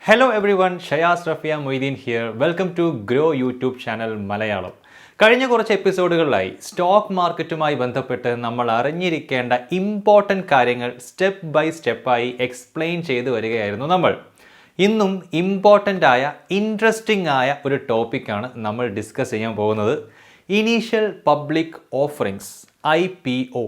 Hello everyone, Shayas Rafia Moideen here. Welcome to Groww YouTube channel Malayalam. കഴിഞ്ഞ കുറച്ച് എപ്പിസോഡുകളിലായി stock മാർക്കറ്റുമായി ബന്ധപ്പെട്ട് നമ്മൾ അറിഞ്ഞിരിക്കേണ്ട ഇമ്പോർട്ടൻറ്റ് കാര്യങ്ങൾ സ്റ്റെപ്പ് ബൈ സ്റ്റെപ്പായി എക്സ്പ്ലെയിൻ ചെയ്തു വരികയായിരുന്നു നമ്മൾ. ഇന്നും ഇമ്പോർട്ടൻ്റ് ആയ ഇൻട്രസ്റ്റിംഗ് ആയ ഒരു ടോപ്പിക്കാണ് നമ്മൾ ഡിസ്കസ് ചെയ്യാൻ പോകുന്നത്. Initial public offerings IPO.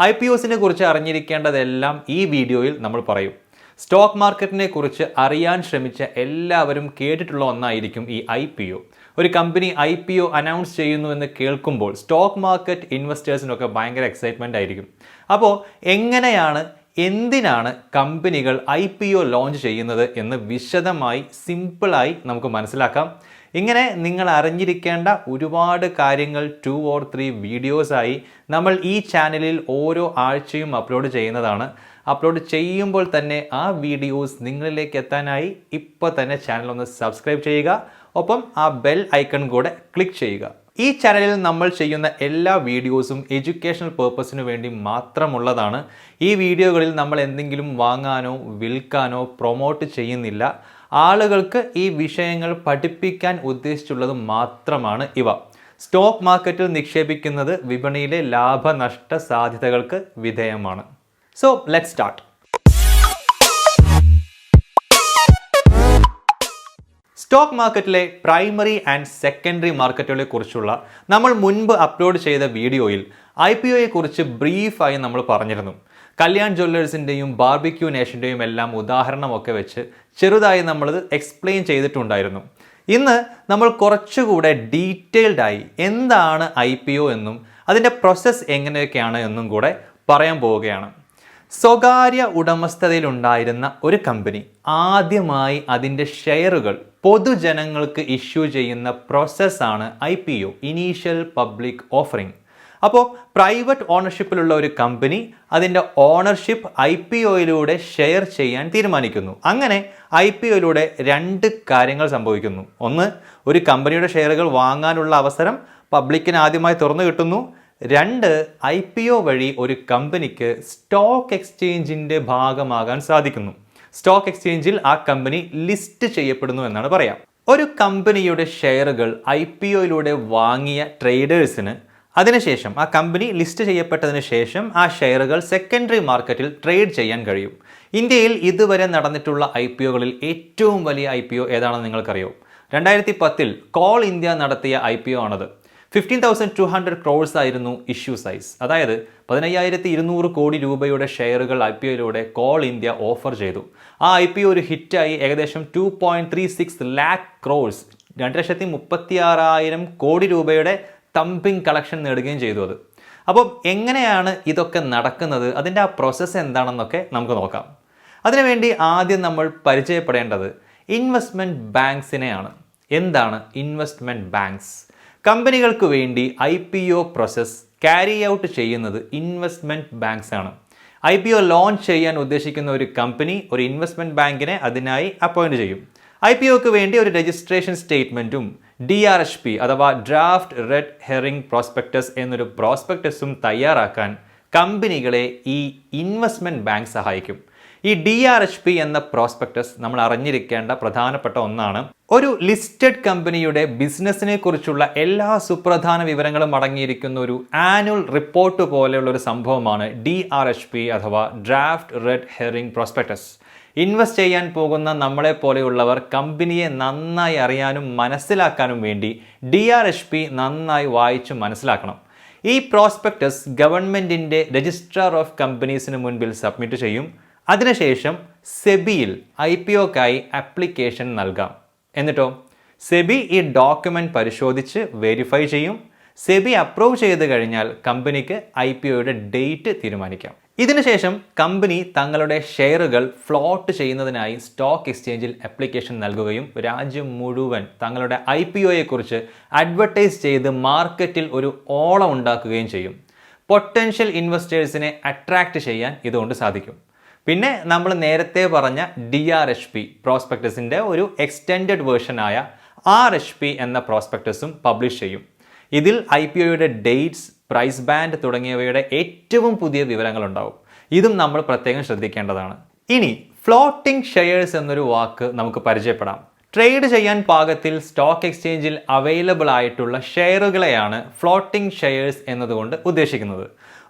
IPOസിനെ കുറിച്ച് അറിഞ്ഞിരിക്കേണ്ടതെല്ലാം ഈ വീഡിയോയിൽ നമ്മൾ പറയും. സ്റ്റോക്ക് മാർക്കറ്റിനെ കുറിച്ച് അറിയാൻ ശ്രമിച്ച എല്ലാവരും കേട്ടിട്ടുള്ള ഒന്നായിരിക്കും ഈ IPO. ഒരു കമ്പനി IPO അനൗൺസ് ചെയ്യുന്നു എന്ന് കേൾക്കുമ്പോൾ സ്റ്റോക്ക് മാർക്കറ്റ് ഇൻവെസ്റ്റേഴ്സിനൊക്കെ ഭയങ്കര എക്സൈറ്റ്മെൻ്റ് ആയിരിക്കും. അപ്പോൾ എന്തിനാണ് കമ്പനികൾ IPO ലോഞ്ച് ചെയ്യുന്നത് എന്ന് വിശദമായി സിമ്പിളായി നമുക്ക് മനസ്സിലാക്കാം. ഇങ്ങനെ നിങ്ങൾ അറിഞ്ഞിരിക്കേണ്ട ഒരുപാട് കാര്യങ്ങൾ 2 or 3 വീഡിയോസായി നമ്മൾ ഈ ചാനലിൽ ഓരോ ആഴ്ചയും അപ്ലോഡ് ചെയ്യുന്നതാണ്. അപ്ലോഡ് ചെയ്യുമ്പോൾ തന്നെ ആ വീഡിയോസ് നിങ്ങളിലേക്ക് എത്താനായി ഇപ്പോൾ തന്നെ ചാനൽ ഒന്ന് സബ്സ്ക്രൈബ് ചെയ്യുക, ഒപ്പം ആ ബെൽ ഐക്കൺ കൂടെ ക്ലിക്ക് ചെയ്യുക. ഈ ചാനലിൽ നമ്മൾ ചെയ്യുന്ന എല്ലാ വീഡിയോസും എഡ്യൂക്കേഷണൽ പേർപ്പസിന് വേണ്ടി മാത്രമുള്ളതാണ്. ഈ വീഡിയോകളിൽ നമ്മൾ എന്തെങ്കിലും വാങ്ങാനോ വിൽക്കാനോ പ്രൊമോട്ട് ചെയ്യുന്നില്ല. ആളുകൾക്ക് ഈ വിഷയങ്ങൾ പഠിപ്പിക്കാൻ ഉദ്ദേശിച്ചുള്ളത് മാത്രമാണ് ഇവ. സ്റ്റോക്ക് മാർക്കറ്റിൽ നിക്ഷേപിക്കുന്നത് വിപണിയിലെ ലാഭനഷ്ട സാധ്യതകൾക്ക് വിധേയമാണ്. So let's start. സ്റ്റോക്ക് മാർക്കറ്റിലെ പ്രൈമറി ആൻഡ് സെക്കൻഡറി മാർക്കറ്റുകളെ കുറിച്ചുള്ള നമ്മൾ മുൻപ് അപ്ലോഡ് ചെയ്ത വീഡിയോയിൽ IPOയെ കുറിച്ച് ബ്രീഫായി നമ്മൾ പറഞ്ഞിരുന്നു. കല്യാൺ ജ്വല്ലേഴ്സിൻ്റെയും ബാർബിക്യൂ നേഷൻ്റെയും എല്ലാം ഉദാഹരണമൊക്കെ വെച്ച് ചെറുതായി നമ്മളത് എക്സ്പ്ലെയിൻ ചെയ്തിട്ടുണ്ടായിരുന്നു. ഇന്ന് നമ്മൾ കുറച്ചുകൂടെ ഡീറ്റെയിൽഡായി എന്താണ് IPO എന്നും അതിൻ്റെ പ്രോസസ്സ് എങ്ങനെയൊക്കെയാണ് എന്നും കൂടെ പറയാൻ പോവുകയാണ്. സ്വകാര്യ ഉടമസ്ഥതയിലുണ്ടായിരുന്ന ഒരു കമ്പനി ആദ്യമായി അതിൻ്റെ ഷെയറുകൾ പൊതുജനങ്ങൾക്ക് ഇഷ്യൂ ചെയ്യുന്ന പ്രോസസ്സാണ് IPO, ഇനീഷ്യൽ പബ്ലിക് ഓഫറിംഗ്. അപ്പോൾ പ്രൈവറ്റ് ഓണർഷിപ്പിലുള്ള ഒരു കമ്പനി അതിൻ്റെ ഓണർഷിപ്പ് IPOയിലൂടെ ഷെയർ ചെയ്യാൻ തീരുമാനിക്കുന്നു. അങ്ങനെ IPOയിലൂടെ 2 കാര്യങ്ങൾ സംഭവിക്കുന്നു. ഒന്ന്, ഒരു കമ്പനിയുടെ ഷെയറുകൾ വാങ്ങാനുള്ള അവസരം പബ്ലിക്കിന് ആദ്യമായി തുറന്നു കിട്ടുന്നു. 2, IPO വഴി ഒരു കമ്പനിക്ക് സ്റ്റോക്ക് എക്സ്ചേഞ്ചിൻ്റെ ഭാഗമാകാൻ സാധിക്കുന്നു. സ്റ്റോക്ക് എക്സ്ചേഞ്ചിൽ ആ കമ്പനി ലിസ്റ്റ് ചെയ്യപ്പെടുന്നു എന്നാണ് പറയാം. ഒരു കമ്പനിയുടെ ഷെയറുകൾ IPOയിലൂടെ വാങ്ങിയ ട്രേഡേഴ്സിന് അതിനുശേഷം ആ കമ്പനി ലിസ്റ്റ് ചെയ്യപ്പെട്ടതിന് ശേഷം ആ ഷെയറുകൾ സെക്കൻഡറി മാർക്കറ്റിൽ ട്രേഡ് ചെയ്യാൻ കഴിയും. ഇന്ത്യയിൽ ഇതുവരെ നടന്നിട്ടുള്ള IPOകളിൽ ഏറ്റവും വലിയ IPO ഏതാണെന്ന് നിങ്ങൾക്കറിയോ? 2010 കോൾ ഇന്ത്യ നടത്തിയ IPO ആണത്. 15,200 crores ആയിരുന്നു ഇഷ്യൂ സൈസ്. അതായത് 15,200 കോടി രൂപയുടെ ഷെയറുകൾ IPOയിലൂടെ കോൾ ഇന്ത്യ ഓഫർ ചെയ്തു. ആ IPO ഒരു ഹിറ്റായി ഏകദേശം 2.36 lakh crores 2,36,000 കോടി രൂപയുടെ തമ്പിങ് കളക്ഷൻ നേടുകയും ചെയ്തു അത്. അപ്പോൾ എങ്ങനെയാണ് ഇതൊക്കെ നടക്കുന്നത്, അതിൻ്റെ ആ പ്രോസസ്സ് എന്താണെന്നൊക്കെ നമുക്ക് നോക്കാം. അതിനുവേണ്ടി ആദ്യം നമ്മൾ പരിചയപ്പെടേണ്ടത് ഇൻവെസ്റ്റ്മെൻറ്റ് ബാങ്ക്സിനെയാണ്. എന്താണ് ഇൻവെസ്റ്റ്മെൻറ്റ് ബാങ്ക്സ്? കമ്പനികൾക്ക് വേണ്ടി IPO പ്രോസസ്സ് ക്യാരി ഔട്ട് ചെയ്യുന്നത് ഇൻവെസ്റ്റ്മെൻറ്റ് ബാങ്ക്സ് ആണ്. IPO ലോഞ്ച് ചെയ്യാൻ ഉദ്ദേശിക്കുന്ന ഒരു കമ്പനി ഒരു ഇൻവെസ്റ്റ്മെൻറ്റ് ബാങ്കിനെ അതിനായി അപ്പോയിൻറ്റ് ചെയ്യും. IPOക്ക് വേണ്ടി ഒരു രജിസ്ട്രേഷൻ സ്റ്റേറ്റ്മെൻറ്റും DRHP അഥവാ ഡ്രാഫ്റ്റ് റെഡ് ഹെറിംഗ് പ്രോസ്പെക്ടസ് എന്നൊരു പ്രോസ്പെക്ടസും തയ്യാറാക്കാൻ കമ്പനികളെ ഈ ഇൻവെസ്റ്റ്മെൻറ്റ് ബാങ്ക് സഹായിക്കും. ഈ DRHP എന്ന പ്രോസ്പെക്ടസ് നമ്മൾ അറിഞ്ഞിരിക്കേണ്ട പ്രധാനപ്പെട്ട ഒന്നാണ്. ഒരു ലിസ്റ്റഡ് കമ്പനിയുടെ ബിസിനസ്സിനെ കുറിച്ചുള്ള എല്ലാ സുപ്രധാന വിവരങ്ങളും അടങ്ങിയിരിക്കുന്ന ഒരു ആനുവൽ റിപ്പോർട്ട് പോലെയുള്ള ഒരു സംഭവമാണ് DRHP അഥവാ draft red herring prospectus. Invest ചെയ്യാൻ പോകുന്ന നമ്മളെ പോലെയുള്ളവർ കമ്പനിയെ നന്നായി അറിയാനും മനസ്സിലാക്കാനും വേണ്ടി DRHP നന്നായി വായിച്ചു മനസ്സിലാക്കണം. ഈ പ്രോസ്പെക്ടസ് ഗവൺമെൻറ്റിൻ്റെ രജിസ്ട്രാർ ഓഫ് കമ്പനീസിന് മുൻപിൽ സബ്മിറ്റ് ചെയ്യും. അതിനുശേഷം സെബിയിൽ IPOക്കായി ആപ്ലിക്കേഷൻ നൽകാം. എന്നിട്ടോ സെബി ഈ ഡോക്യുമെൻ്റ് പരിശോധിച്ച് വെരിഫൈ ചെയ്യും. സെബി അപ്രൂവ് ചെയ്ത് കഴിഞ്ഞാൽ കമ്പനിക്ക് IPOയുടെ ഡേറ്റ് തീരുമാനിക്കാം. ഇതിനുശേഷം കമ്പനി തങ്ങളുടെ ഷെയറുകൾ ഫ്ലോട്ട് ചെയ്യുന്നതിനായി സ്റ്റോക്ക് എക്സ്ചേഞ്ചിൽ ആപ്ലിക്കേഷൻ നൽകുകയും രാജ്യം മുഴുവൻ തങ്ങളുടെ IPOയെക്കുറിച്ച് അഡ്വർടൈസ് ചെയ്ത് മാർക്കറ്റിൽ ഒരു ഓളം ഉണ്ടാക്കുകയും ചെയ്യും. പൊട്ടൻഷ്യൽ ഇൻവെസ്റ്റേഴ്സിനെ അട്രാക്റ്റ് ചെയ്യാൻ ഇതുകൊണ്ട് സാധിക്കും. പിന്നെ നമ്മൾ നേരത്തെ പറഞ്ഞ DRHP പ്രോസ്പെക്ടസിൻ്റെ ഒരു എക്സ്റ്റെൻഡഡ് വേർഷനായ RHP എന്ന പ്രോസ്പെക്ടസും പബ്ലിഷ് ചെയ്യും. ഇതിൽ IPOയുടെ ഡേറ്റ്സ്, പ്രൈസ് ബാൻഡ് തുടങ്ങിയവയുടെ ഏറ്റവും പുതിയ വിവരങ്ങൾ ഉണ്ടാവും. ഇതും നമ്മൾ പ്രത്യേകം ശ്രദ്ധിക്കേണ്ടതാണ്. ഇനി ഫ്ലോട്ടിംഗ് ഷെയർസ് എന്നൊരു വാക്ക് നമുക്ക് പരിചയപ്പെടാം. ട്രേഡ് ചെയ്യാൻ പാകത്തിൽ സ്റ്റോക്ക് എക്സ്ചേഞ്ചിൽ അവൈലബിൾ ആയിട്ടുള്ള ഷെയറുകളെയാണ് ഫ്ലോട്ടിംഗ് ഷെയർസ് എന്നതുകൊണ്ട് ഉദ്ദേശിക്കുന്നത്.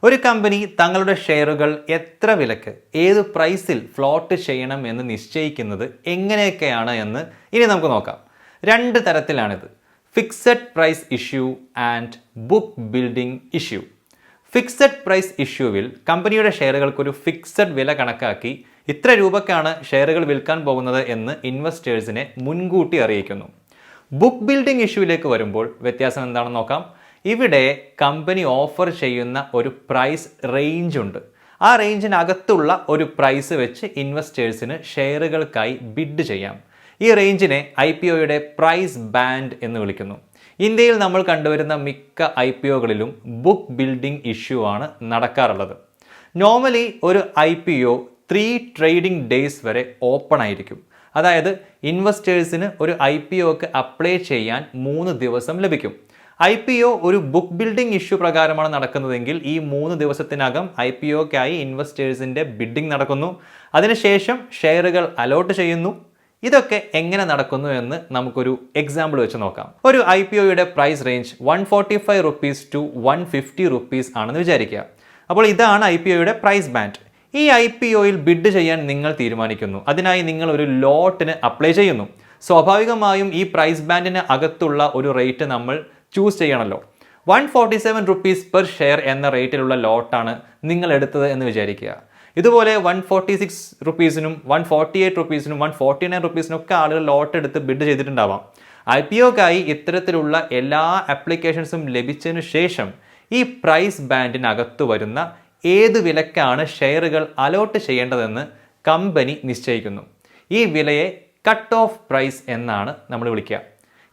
ഒരു കമ്പനി തങ്ങളുടെ ഷെയറുകൾ എത്ര വിലക്ക് ഏത് പ്രൈസിൽ ഫ്ലോട്ട് ചെയ്യണം എന്ന് നിശ്ചയിക്കുന്നത് എങ്ങനെയൊക്കെയാണ് എന്ന് ഇനി നമുക്ക് നോക്കാം. രണ്ട് തരത്തിലാണിത്: fixed price issue and book building issue. Fixed price ഇഷ്യൂവിൽ കമ്പനിയുടെ ഷെയറുകൾക്കൊരു ഫിക്സഡ് വില കണക്കാക്കി ഇത്ര രൂപയ്ക്കാണ് ഷെയറുകൾ വിൽക്കാൻ പോകുന്നത് എന്ന് ഇൻവെസ്റ്റേഴ്സിനെ മുൻകൂട്ടി അറിയിക്കുന്നു. ബുക്ക് ബിൽഡിംഗ് ഇഷ്യൂവിലേക്ക് വരുമ്പോൾ വ്യത്യാസം എന്താണെന്ന് നോക്കാം. ഇവിടെ കമ്പനി ഓഫർ ചെയ്യുന്ന ഒരു പ്രൈസ് റേഞ്ച് ഉണ്ട്. ആ റേഞ്ചിനകത്തുള്ള ഒരു പ്രൈസ് വെച്ച് ഇൻവെസ്റ്റേഴ്സിന് ഷെയറുകൾക്കായി ബിഡ് ചെയ്യാം. ഈ റേഞ്ചിനെ IPOയുടെ പ്രൈസ് ബാൻഡ് എന്ന് വിളിക്കുന്നു. ഇന്ത്യയിൽ നമ്മൾ കണ്ടുവരുന്ന മിക്ക IPOകളിലും ബുക്ക് ബിൽഡിംഗ് ഇഷ്യൂ ആണ് നടക്കാറുള്ളത്. നോർമലി ഒരു IPO 3 ട്രേഡിംഗ് ഡേയ്സ് വരെ ഓപ്പൺ ആയിരിക്കും. അതായത് ഇൻവെസ്റ്റേഴ്സിന് ഒരു IPOക്ക് അപ്ലൈ ചെയ്യാൻ 3 ദിവസം ലഭിക്കും. IPO ഒരു ബുക്ക് ബിൽഡിംഗ് ഇഷ്യൂ പ്രകാരമാണ് നടക്കുന്നതെങ്കിൽ ഈ 3 ദിവസത്തിനകം IPOക്കായി ഇൻവെസ്റ്റേഴ്സിൻ്റെ ബിഡിംഗ് നടക്കുന്നു. അതിനുശേഷം ഷെയറുകൾ അലോട്ട് ചെയ്യുന്നു. ഇതൊക്കെ എങ്ങനെ നടക്കുന്നു എന്ന് നമുക്കൊരു എക്സാമ്പിൾ വെച്ച് നോക്കാം. ഒരു IPOയുടെ price range 145 rupees to 150 rupees ആണെന്ന് വിചാരിക്കുക. അപ്പോൾ ഇതാണ് IPOയുടെ പ്രൈസ് ബാൻഡ്. ഈ IPOയിൽ ബിഡ് ചെയ്യാൻ നിങ്ങൾ തീരുമാനിക്കുന്നു. അതിനായി നിങ്ങൾ ഒരു ലോട്ടിന് അപ്ലൈ ചെയ്യുന്നു. സ്വാഭാവികമായും ഈ പ്രൈസ് ബാൻഡിന് അകത്തുള്ള ഒരു റേറ്റ് നമ്മൾ ചൂസ് ചെയ്യണമല്ലോ. 147 റുപ്പീസ് പെർ ഷെയർ എന്ന റേറ്റിലുള്ള ലോട്ടാണ് നിങ്ങൾ എടുത്തത് എന്ന് വിചാരിക്കുക. ഇതുപോലെ 146 റുപ്പീസിനും 148 റുപ്പീസിനും 149 റുപ്പീസിനും ഒക്കെ ആളുകൾ ലോട്ട് എടുത്ത് ബിഡ് ചെയ്തിട്ടുണ്ടാവാം. IPOക്കായി ഇത്തരത്തിലുള്ള എല്ലാ ആപ്ലിക്കേഷൻസും ലഭിച്ചതിനു ശേഷം ഈ പ്രൈസ് ബാൻഡിനകത്ത് വരുന്ന ഏത് വിലക്കാണ് ഷെയറുകൾ അലോട്ട് ചെയ്യേണ്ടതെന്ന് കമ്പനി നിശ്ചയിക്കുന്നു. ഈ വിലയെ കട്ട് ഓഫ് പ്രൈസ് എന്നാണ് നമ്മൾ വിളിക്കുക.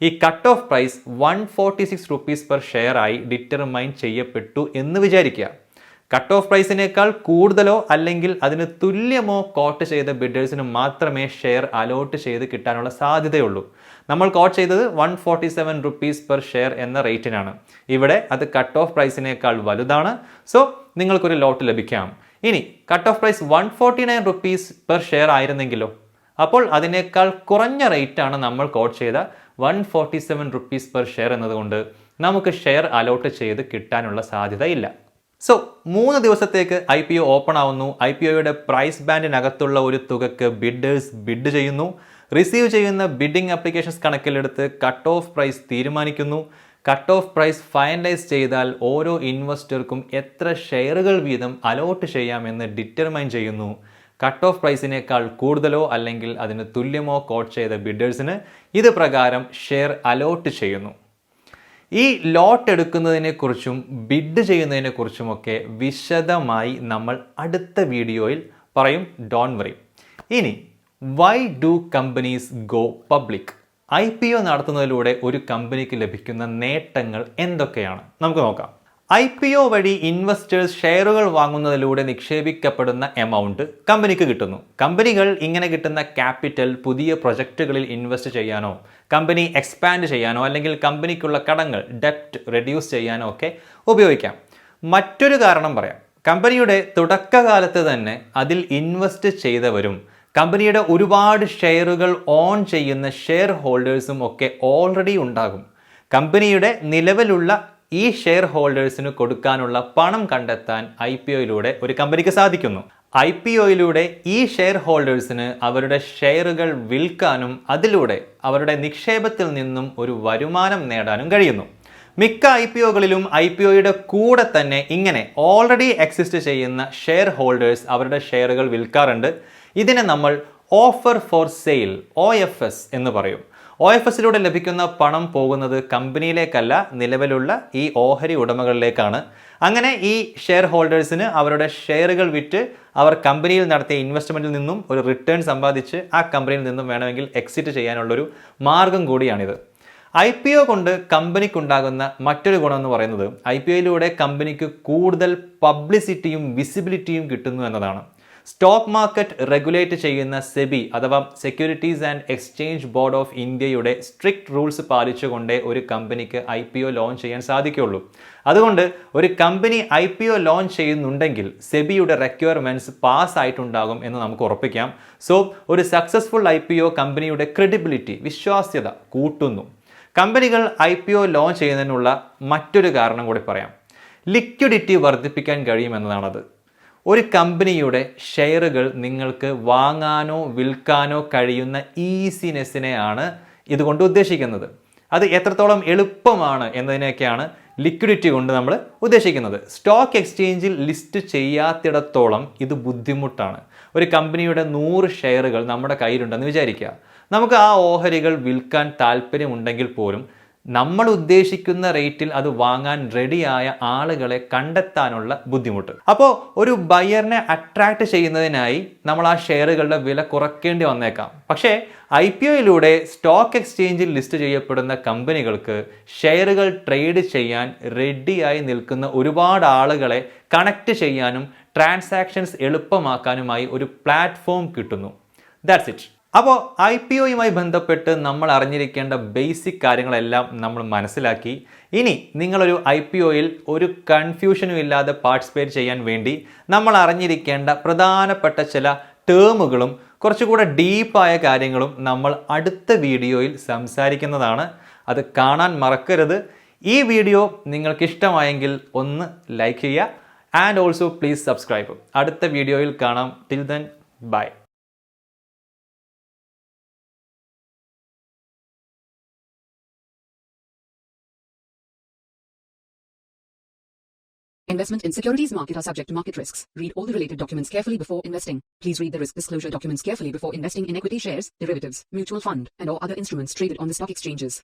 ഈ cut off price 146 rupees per share ആയി ഡിറ്റർമൈൻ ചെയ്യപ്പെട്ടു എന്ന് വിചാരിക്കുക. കട്ട് ഓഫ് പ്രൈസിനേക്കാൾ കൂടുതലോ അല്ലെങ്കിൽ അതിന് തുല്യമോ കോട്ട് ചെയ്ത ബിഡേഴ്സിന് മാത്രമേ ഷെയർ അലോട്ട് ചെയ്ത് കിട്ടാനുള്ള സാധ്യതയുള്ളൂ. നമ്മൾ കോട്ട് ചെയ്തത് 147 റുപ്പീസ് പെർ ഷെയർ എന്ന റേറ്റിനാണ്. ഇവിടെ അത് കട്ട് ഓഫ് പ്രൈസിനേക്കാൾ വലുതാണ്. സോ നിങ്ങൾക്കൊരു ലോട്ട് ലഭിക്കാം. ഇനി cut off price 149 rupees per share ആയിരുന്നെങ്കിലോ? അപ്പോൾ അതിനേക്കാൾ കുറഞ്ഞ റേറ്റാണ് നമ്മൾ കോട്ട് ചെയ്ത 147 റുപ്പീസ് പെർ ഷെയർ എന്നതുകൊണ്ട് നമുക്ക് ഷെയർ അലോട്ട് ചെയ്ത് കിട്ടാനുള്ള സാധ്യത ഇല്ല. സോ 3 ദിവസത്തേക്ക് IPO ഓപ്പൺ ആവുന്നു. IPOയുടെ പ്രൈസ് ബാൻഡിനകത്തുള്ള ഒരു തുകക്ക് ബിഡേഴ്സ് ബിഡ് ചെയ്യുന്നു. റിസീവ് ചെയ്യുന്ന ബിഡിംഗ് ആപ്ലിക്കേഷൻസ് കണക്കിലെടുത്ത് കട്ട് ഓഫ് പ്രൈസ് തീരുമാനിക്കുന്നു. കട്ട് ഓഫ് പ്രൈസ് ഫൈനലൈസ് ചെയ്താൽ ഓരോ ഇൻവെസ്റ്റർക്കും എത്ര ഷെയറുകൾ വീതം അലോട്ട് ചെയ്യാമെന്ന് ഡിറ്റർമൈൻ ചെയ്യുന്നു. കട്ട് ഓഫ് പ്രൈസിനേക്കാൾ കൂടുതലോ അല്ലെങ്കിൽ അതിന് തുല്യമോ കോട്ട് ചെയ്ത ബിഡേഴ്സിന് ഇത് പ്രകാരം ഷെയർ അലോട്ട് ചെയ്യുന്നു. ഈ ലോട്ട് എടുക്കുന്നതിനെക്കുറിച്ചും ബിഡ് ചെയ്യുന്നതിനെക്കുറിച്ചുമൊക്കെ വിശദമായി നമ്മൾ അടുത്ത വീഡിയോയിൽ പറയും. Don't worry. ഇനി why do companies go public? IPO നടത്തുന്നതിലൂടെ ഒരു കമ്പനിക്ക് ലഭിക്കുന്ന നേട്ടങ്ങൾ എന്തൊക്കെയാണ് നമുക്ക് നോക്കാം. IPO വഴി ഇൻവെസ്റ്റേഴ്സ് ഷെയറുകൾ വാങ്ങുന്നതിലൂടെ നിക്ഷേപിക്കപ്പെടുന്ന എമൗണ്ട് കമ്പനിക്ക് കിട്ടുന്നു. കമ്പനികൾ ഇങ്ങനെ കിട്ടുന്ന ക്യാപിറ്റൽ പുതിയ പ്രൊജക്റ്റുകളിൽ ഇൻവെസ്റ്റ് ചെയ്യാനോ കമ്പനി എക്സ്പാൻഡ് ചെയ്യാനോ അല്ലെങ്കിൽ കമ്പനിക്കുള്ള കടങ്ങൾ ഡെപ്റ്റ് റെഡ്യൂസ് ചെയ്യാനോ ഒക്കെ ഉപയോഗിക്കാം. മറ്റൊരു കാരണം പറയാം. കമ്പനിയുടെ തുടക്കകാലത്ത് തന്നെ അതിൽ ഇൻവെസ്റ്റ് ചെയ്തവരും കമ്പനിയുടെ ഒരുപാട് ഷെയറുകൾ ഓൺ ചെയ്യുന്ന ഷെയർ ഹോൾഡേഴ്സും ഒക്കെ ഓൾറെഡി ഉണ്ടാകും. കമ്പനിയുടെ നിലവിലുള്ള ഈ ഷെയർ ഹോൾഡേഴ്സിന് കൊടുക്കാനുള്ള പണം കണ്ടെത്താൻ IPOയിലൂടെ ഒരു കമ്പനിക്ക് സാധിക്കുന്നു. IPOയിലൂടെ ഈ ഷെയർ ഹോൾഡേഴ്സിന് അവരുടെ ഷെയറുകൾ വിൽക്കാനും അതിലൂടെ അവരുടെ നിക്ഷേപത്തിൽ നിന്നും ഒരു വരുമാനം നേടാനും കഴിയുന്നു. മിക്ക IPOകളിലും IPOയുടെ കൂടെ തന്നെ ഇങ്ങനെ ഓൾറെഡി എക്സിസ്റ്റ് ചെയ്യുന്ന ഷെയർ ഹോൾഡേഴ്സ് അവരുടെ ഷെയറുകൾ വിൽക്കാറുണ്ട്. ഇതിനെ നമ്മൾ ഓഫർ ഫോർ സെയിൽ OFS എന്ന് പറയും. OFSലൂടെ ലഭിക്കുന്ന പണം പോകുന്നത് കമ്പനിയിലേക്കല്ല, നിലവിലുള്ള ഈ ഓഹരി ഉടമകളിലേക്കാണ്. അങ്ങനെ ഈ ഷെയർ ഹോൾഡേഴ്സിന് അവരുടെ ഷെയറുകൾ വിറ്റ് അവർ കമ്പനിയിൽ നടത്തിയ ഇൻവെസ്റ്റ്മെൻറ്റിൽ നിന്നും ഒരു റിട്ടേൺ സമ്പാദിച്ച് ആ കമ്പനിയിൽ നിന്നും വേണമെങ്കിൽ എക്സിറ്റ് ചെയ്യാനുള്ളൊരു മാർഗം കൂടിയാണിത്. IPO കൊണ്ട് കമ്പനിക്കുണ്ടാകുന്ന മറ്റൊരു ഗുണം എന്ന് പറയുന്നത് IPOയിലൂടെ കമ്പനിക്ക് കൂടുതൽ പബ്ലിസിറ്റിയും വിസിബിലിറ്റിയും കിട്ടുന്നു എന്നതാണ്. സ്റ്റോക്ക് മാർക്കറ്റ് റെഗുലേറ്റ് ചെയ്യുന്ന സെബി അഥവാ securities and exchange board of ഇന്ത്യയുടെ സ്ട്രിക്റ്റ് റൂൾസ് പാലിച്ചുകൊണ്ടേ ഒരു കമ്പനിക്ക് IPO ലോഞ്ച് ചെയ്യാൻ സാധിക്കുകയുള്ളൂ. അതുകൊണ്ട് ഒരു കമ്പനി IPO ലോഞ്ച് ചെയ്യുന്നുണ്ടെങ്കിൽ സെബിയുടെ റിക്വയർമെൻറ്റ്സ് പാസ് ആയിട്ടുണ്ടാകും എന്ന് നമുക്ക് ഉറപ്പിക്കാം. സോ ഒരു സക്സസ്ഫുൾ IPO കമ്പനിയുടെ ക്രെഡിബിലിറ്റി, വിശ്വാസ്യത കൂട്ടുന്നു. കമ്പനികൾ IPO ലോഞ്ച് ചെയ്യുന്നതിനുള്ള മറ്റൊരു കാരണം കൂടി പറയാം. ലിക്വിഡിറ്റി വർദ്ധിപ്പിക്കാൻ കഴിയുമെന്നതാണത്. ഒരു കമ്പനിയുടെ ഷെയറുകൾ നിങ്ങൾക്ക് വാങ്ങാനോ വിൽക്കാനോ കഴിയുന്ന ഈസിനെസ്സിനെയാണ് ഇതുകൊണ്ട് ഉദ്ദേശിക്കുന്നത്. അത് എത്രത്തോളം എളുപ്പമാണ് എന്നതിനെയൊക്കെയാണ് ലിക്വിഡിറ്റി കൊണ്ട് നമ്മൾ ഉദ്ദേശിക്കുന്നത്. സ്റ്റോക്ക് എക്സ്ചേഞ്ചിൽ ലിസ്റ്റ് ചെയ്യാത്തിടത്തോളം ഇത് ബുദ്ധിമുട്ടാണ്. ഒരു കമ്പനിയുടെ 100 ഷെയറുകൾ നമ്മുടെ കയ്യിലുണ്ടെന്ന് വിചാരിക്കുക. നമുക്ക് ആ ഓഹരികൾ വിൽക്കാൻ താല്പര്യമുണ്ടെങ്കിൽ പോലും നമ്മൾ ഉദ്ദേശിക്കുന്ന റേറ്റിൽ അത് വാങ്ങാൻ റെഡിയായ ആളുകളെ കണ്ടെത്താനുള്ള ബുദ്ധിമുട്ട്. അപ്പോൾ ഒരു ബയറിനെ അട്രാക്ട് ചെയ്യുന്നതിനായി നമ്മൾ ആ ഷെയറുകളുടെ വില കുറയ്ക്കേണ്ടി വന്നേക്കാം. പക്ഷേ IPOയിലൂടെ സ്റ്റോക്ക് എക്സ്ചേഞ്ചിൽ ലിസ്റ്റ് ചെയ്യപ്പെടുന്ന കമ്പനികൾക്ക് ഷെയറുകൾ ട്രേഡ് ചെയ്യാൻ റെഡിയായി നിൽക്കുന്ന ഒരുപാട് ആളുകളെ കണക്ട് ചെയ്യാനും ട്രാൻസാക്ഷൻസ് എളുപ്പമാക്കാനുമായി ഒരു പ്ലാറ്റ്ഫോം കിട്ടുന്നു. That's it. അപ്പോൾ IPOയുമായി ബന്ധപ്പെട്ട് നമ്മൾ അറിഞ്ഞിരിക്കേണ്ട ബേസിക് കാര്യങ്ങളെല്ലാം നമ്മൾ മനസ്സിലാക്കി. ഇനി നിങ്ങളൊരു IPOയിൽ ഒരു കൺഫ്യൂഷനും ഇല്ലാതെ പാർട്ടിസിപ്പേറ്റ് ചെയ്യാൻ വേണ്ടി നമ്മൾ അറിഞ്ഞിരിക്കേണ്ട പ്രധാനപ്പെട്ട ചില ടേമുകളും കുറച്ചുകൂടെ ഡീപ്പായ കാര്യങ്ങളും നമ്മൾ അടുത്ത വീഡിയോയിൽ സംസാരിക്കുന്നതാണ്. അത് കാണാൻ മറക്കരുത്. ഈ വീഡിയോ നിങ്ങൾക്ക് ഇഷ്ടമായെങ്കിൽ ഒന്ന് ലൈക്ക് ചെയ്യുക. And also please subscribe. അടുത്ത വീഡിയോയിൽ കാണാം. Till then bye. Investment in securities market are subject to market risks. Read all the related documents carefully before investing. Please read the risk disclosure documents carefully before investing in equity shares, derivatives, mutual fund, and or other instruments traded on the stock exchanges.